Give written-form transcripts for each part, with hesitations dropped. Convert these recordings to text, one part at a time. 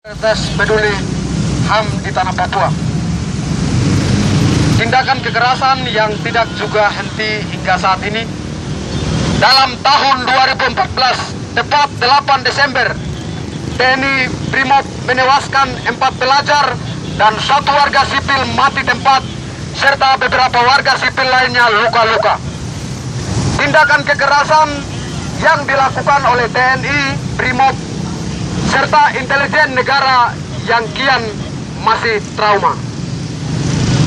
Tes peduli HAM di tanah Papua. Tindakan kekerasan yang tidak juga henti hingga saat ini. Dalam tahun 2014, tepat 8 Desember, TNI Brimob menewaskan 4 pelajar dan 1 warga sipil mati tempat, serta beberapa warga sipil lainnya luka-luka. Tindakan kekerasan yang dilakukan oleh TNI Brimob serta intelijen negara yang kian masih trauma.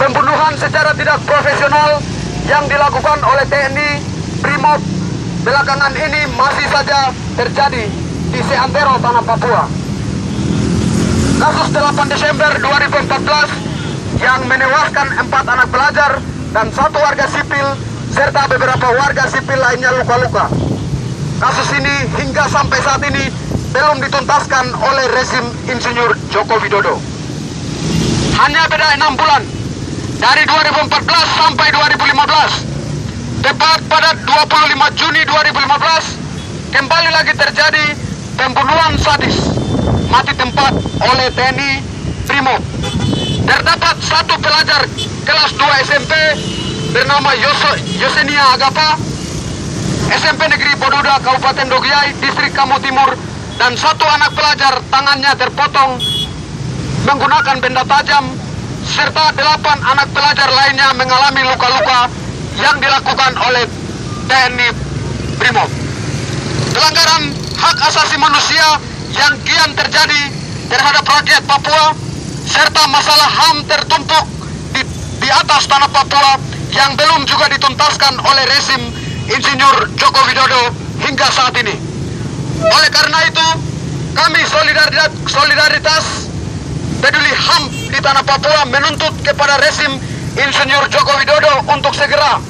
Pembunuhan secara tidak profesional yang dilakukan oleh TNI Brimob belakangan ini masih saja terjadi di seantero tanah Papua. Kasus 8 Desember 2014 yang menewaskan 4 anak pelajar dan 1 warga sipil serta beberapa warga sipil lainnya luka-luka. Kasus ini hingga sampai saat ini belum dituntaskan oleh rezim Insinyur Joko Widodo. Hanya beda 6 bulan dari 2014 sampai 2015. Tepat pada 25 Juni 2015 kembali lagi terjadi pembunuhan sadis mati tempat oleh TNI Brimob. Terdapat 1 pelajar kelas 2 SMP bernama Yosenia Agapa, SMP Negeri Boduda, Kabupaten Dogiai, Distrik Kamu Timur, dan 1 anak pelajar tangannya terpotong menggunakan benda tajam, serta 8 anak pelajar lainnya mengalami luka-luka yang dilakukan oleh TNI Brimob. Pelanggaran hak asasi manusia yang kian terjadi terhadap rakyat Papua, serta masalah HAM tertumpuk di atas tanah Papua yang belum juga dituntaskan oleh rezim Insinyur Joko Widodo hingga saat ini. Oleh karena itu, kami solidaritas peduli HAM di tanah Papua menuntut kepada rezim Insinyur Joko Widodo untuk segera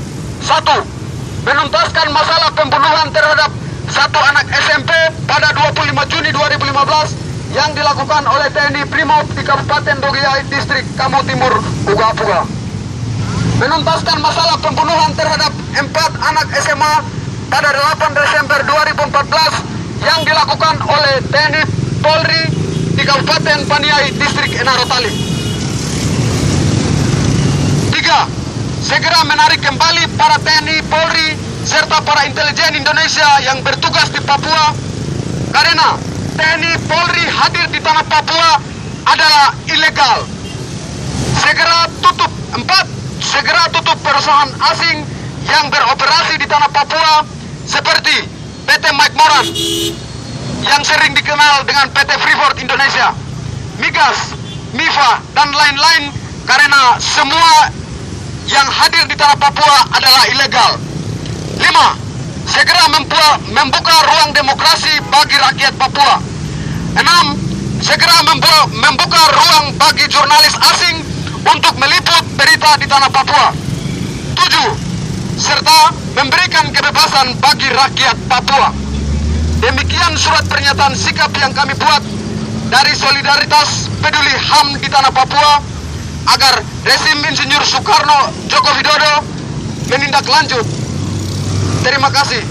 1. Menuntaskan masalah pembunuhan terhadap 1 anak SMP pada 25 Juni 2015 yang dilakukan oleh TNI Brimob di Kabupaten Dogiai, Distrik Kamu Timur, Uga-Puga. Menuntaskan masalah pembunuhan terhadap 4 anak SMA pada 8 Desember 2014 yang dilakukan oleh TNI Polri di Kabupaten Paniai, Distrik Enarotali. 3. Segera menarik kembali para TNI Polri serta para intelijen Indonesia yang bertugas di Papua, karena TNI Polri hadir di tanah Papua adalah ilegal. Segera tutup. 4. Segera tutup perusahaan asing yang beroperasi di tanah Papua seperti PT Mike Moran yang sering dikenal dengan PT Freeport Indonesia, Migas, MIFA, dan lain-lain, karena semua yang hadir di tanah Papua adalah ilegal. 5. Segera membuka ruang demokrasi bagi rakyat Papua. 6. Segera membuka ruang bagi jurnalis asing untuk meliput berita di tanah Papua. 7. Serta memberikan kebebasan bagi rakyat Papua. Demikian surat pernyataan sikap yang kami buat dari solidaritas peduli HAM di tanah Papua agar rezim Insinyur Soekarno Joko Widodo menindaklanjut. Terima kasih.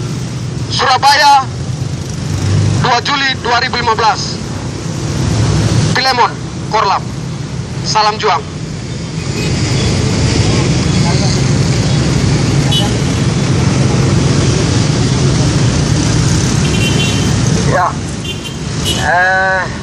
Surabaya, 2 Juli 2015. Pilemon, Korlap. Salam juang. Ya,